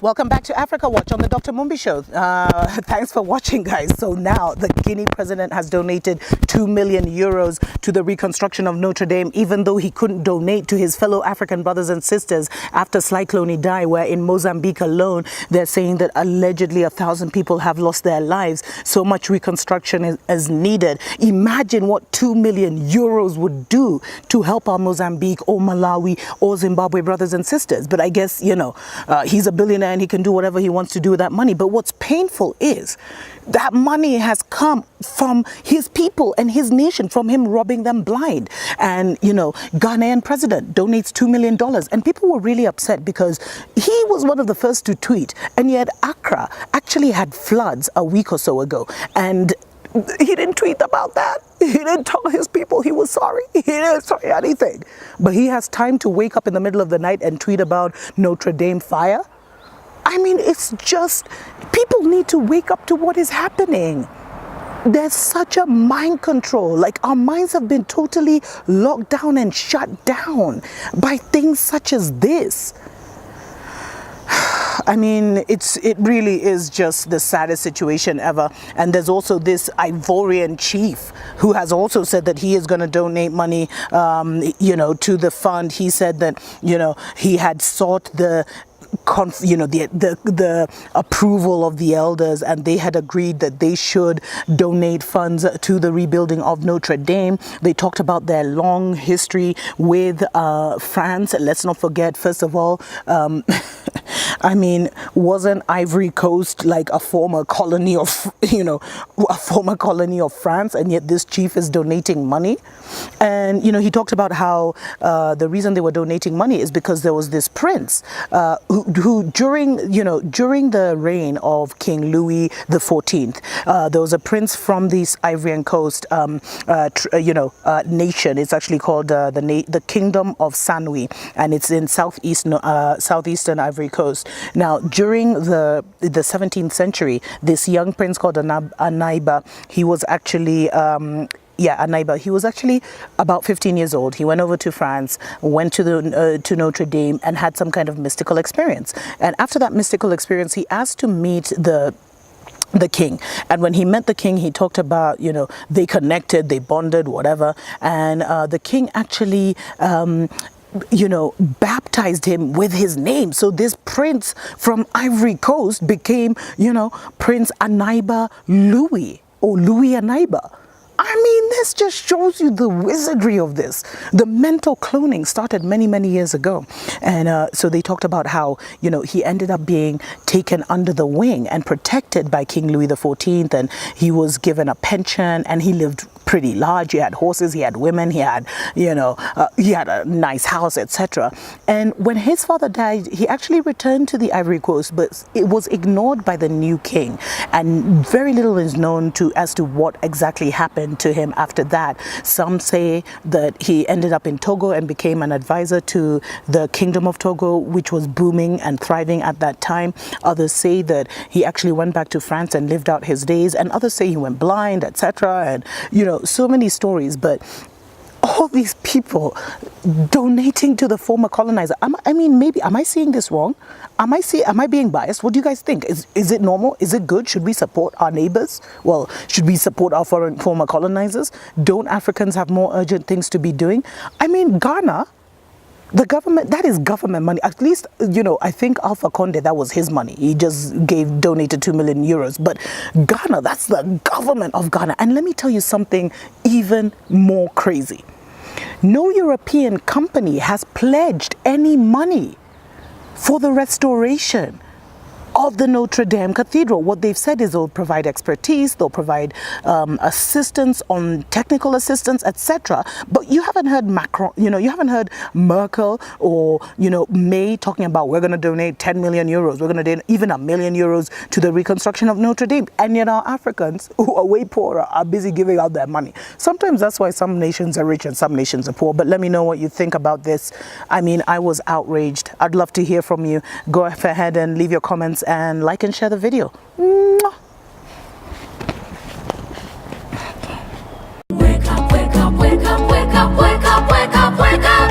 Welcome back to Africa Watch on the Dr. Mumbi Show. Thanks for watching, guys. So now the Guinea president has donated 2 million euros to the reconstruction of Notre Dame, even though he couldn't donate to his fellow African brothers and sisters after Cyclone Idai, where in Mozambique alone, they're saying that allegedly 1,000 people have lost their lives. So much reconstruction is needed. Imagine what 2 million euros would do to help our Mozambique or Malawi or Zimbabwe brothers and sisters. But I guess, you know, he's a billionaire and he can do whatever he wants to do with that money. But what's painful is that money has come from his people and his nation, from him robbing them blind. And, you know, Ghanaian president donates $2 million. And people were really upset because he was one of the first to tweet. And yet Accra actually had floods a week or so ago. And he didn't tweet about that. He didn't tell his people he was sorry. He didn't say anything. But he has time to wake up in the middle of the night and tweet about Notre Dame fire. I mean, it's just, people need to wake up to what is happening. There's such a mind control. Like, our minds have been totally locked down and shut down by things such as this. I mean, it really is just the saddest situation ever. And there's also this Ivorian chief who has also said that he is going to donate money, you know, to the fund. He said that, you know, he had sought the approval of the elders, and they had agreed that they should donate funds to the rebuilding of Notre Dame. They talked about their long history with France. Let's not forget, first of all, I mean, wasn't Ivory Coast like a former colony of, you know, a former colony of France, and yet this chief is donating money? And, you know, he talked about how the reason they were donating money is because there was this prince who during the reign of King Louis XIV, there was a prince from this Ivorian Coast, nation. It's actually called the Kingdom of Sanwi, and it's in southeastern Ivory Coast. Now, during the 17th century, this young prince called Anaiba, he was actually Anaiba. He was actually about 15 years old. He went over to France, went to Notre Dame, and had some kind of mystical experience. And after that mystical experience, he asked to meet the king. And when he met the king, he talked about, you know, they connected, they bonded, whatever. And the king actually baptized him with his name. So this prince from Ivory Coast became, you know, Prince Anaiba Louis, or Louis Anaiba. I mean, this just shows you the wizardry of this. The mental cloning started many, many years ago. And so they talked about how, you know, he ended up being taken under the wing and protected by King Louis XIV. And he was given a pension, and he lived pretty large. He had horses, he had women, he had, you know, he had a nice house, etc. And when his father died, he actually returned to the Ivory Coast, but it was ignored by the new king. And very little is known as to what exactly happened to him after that. Some say that he ended up in Togo and became an advisor to the Kingdom of Togo, which was booming and thriving at that time. Others say that he actually went back to France and lived out his days, and others say he went blind, etc. And, you know, so many stories. But all these people donating to the former colonizer. I mean, maybe, am I seeing this wrong? Am I being biased? What do you guys think? Is it normal? Is it good? Should we support our neighbors? Well, should we support our former colonizers? Don't Africans have more urgent things to be doing? I mean, Ghana, the government, that is government money. At least, you know, I think Alpha Conde, that was his money. He just donated 2 million euros. But Ghana, that's the government of Ghana. And let me tell you something even more crazy. No European company has pledged any money for the restoration of the Notre Dame Cathedral. What they've said is they'll provide expertise, they'll provide assistance on technical assistance, etc. But you haven't heard Macron, you know, you haven't heard Merkel or, you know, May talking about we're going to donate 10 million euros, we're going to donate even €1 million to the reconstruction of Notre Dame. And yet our Africans, who are way poorer, are busy giving out their money. Sometimes that's why some nations are rich and some nations are poor. But let me know what you think about this. I mean, I was outraged. I'd love to hear from you. Go ahead and leave your comments and like and share the video. Mwah. Wake up, wake up, wake up, wake up, wake up, wake up, wake up.